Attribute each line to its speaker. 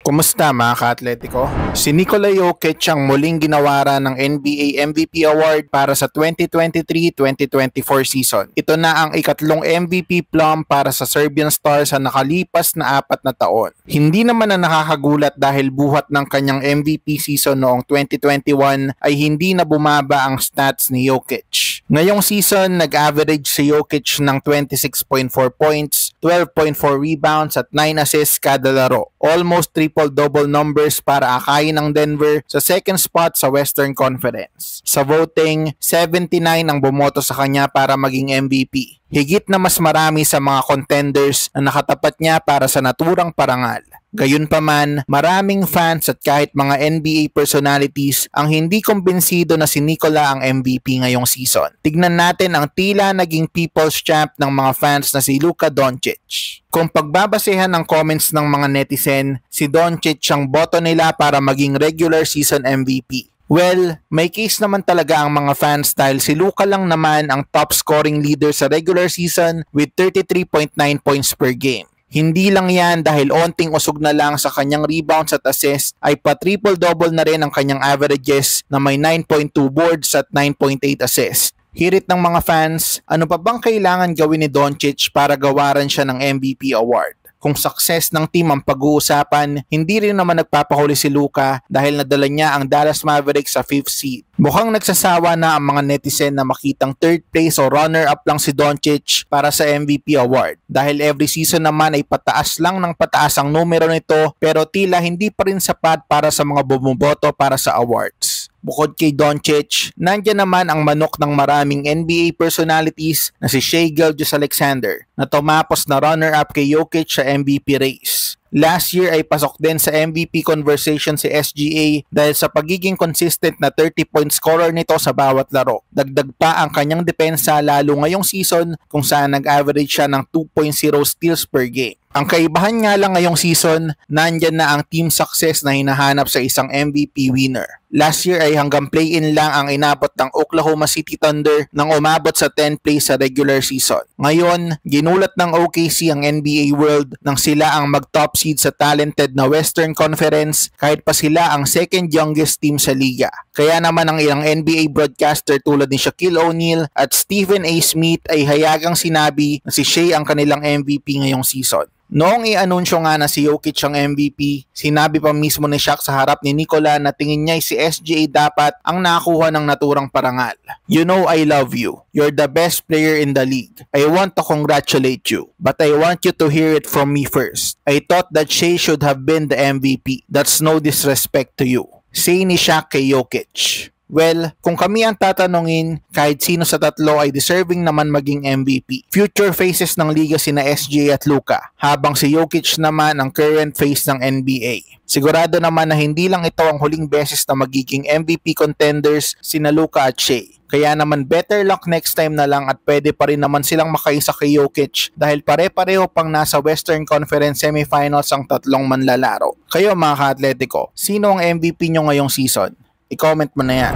Speaker 1: Kumusta mga ka-Atletico? Si Nikola Jokic ang muling ginawara ng NBA MVP Award para sa 2023-2024 season. Ito na ang ikatlong MVP plum para sa Serbian star sa nakalipas na 4 na taon. Hindi naman na nakakagulat dahil buhat ng kanyang MVP season noong 2021 ay hindi na bumaba ang stats ni Jokic. Ngayong season, nag-average si Jokic ng 26.4 points, 12.4 rebounds at 9 assists kada laro. Almost triple-double numbers para akayin ng Denver sa second spot sa Western Conference. Sa voting, 79 ang bumoto sa kanya para maging MVP. Higit na mas marami sa mga contenders na nakatapat niya para sa naturang parangal. Gayunpaman, maraming fans at kahit mga NBA personalities ang hindi kumbinsido na si Nikola ang MVP ngayong season. Tignan natin ang tila naging people's champ ng mga fans na si Luka Doncic. Kung pagbabasehan ng comments ng mga netizen, si Doncic ang boto nila para maging regular season MVP. Well, may case naman talaga ang mga fans dahil si Luka lang naman ang top scoring leader sa regular season with 33.9 points per game. Hindi lang yan dahil onting usog na lang sa kanyang rebounds at assists ay pa-triple-double na rin ang kanyang averages na may 9.2 boards at 9.8 assists. Hirit ng mga fans, ano pa bang kailangan gawin ni Doncic para gawaran siya ng MVP award? Kung success ng team ang pag-uusapan, hindi rin naman nagpapahuli si Luka dahil nadala niya ang Dallas Mavericks sa 5th seed. Mukhang nagsasawa na ang mga netizen na makitang 3rd place o runner-up lang si Doncic para sa MVP award. Dahil every season naman ay pataas lang ng pataas ang numero nito pero tila hindi pa rin sapat para sa mga bumuboto para sa awards. Bukod kay Doncic, nandiyan naman ang manok ng maraming NBA personalities na si Shai Gilgeous-Alexander na tumapos na runner-up kay Jokic sa MVP race. Last year ay pasok din sa MVP conversation si SGA dahil sa pagiging consistent na 30-point scorer nito sa bawat laro. Dagdag pa ang kanyang depensa lalo ngayong season kung saan nag-average siya ng 2.0 steals per game. Ang kaibahan nga lang ngayong season, nandyan na ang team success na hinahanap sa isang MVP winner. Last year ay hanggang play-in lang ang inabot ng Oklahoma City Thunder nang umabot sa 10th place sa regular season. Ngayon, ginulat ng OKC ang NBA World nang sila ang mag-top seed sa talented na Western Conference kahit pa sila ang second youngest team sa liga. Kaya naman ang ilang NBA broadcaster tulad ni Shaquille O'Neal at Stephen A. Smith ay hayagang sinabi na si Shai ang kanilang MVP ngayong season. Noong i-anunsyo nga na si Jokic ang MVP, sinabi pa mismo ni Shaq sa harap ni Nikola na tingin niya si SGA dapat ang nakakuha ng naturang parangal. You know I love you. You're the best player in the league. I want to congratulate you. But I want you to hear it from me first. I thought that Shai should have been the MVP. That's no disrespect to you. Say ni Shaq kay Jokic. Well, kung kami ang tatanungin, kahit sino sa tatlo ay deserving naman maging MVP. Future faces ng liga sina SGA at Luka, habang si Jokic naman ang current face ng NBA. Sigurado naman na hindi lang ito ang huling beses na magiging MVP contenders sina Luka at Shai. Kaya naman better luck next time na lang at pwede pa rin naman silang makaisa kay Jokic dahil pare-pareho pang nasa Western Conference semifinals ang tatlong manlalaro. Kayo mga ka-Atletico, sino ang MVP nyo ngayong season? I-comment mo na yan.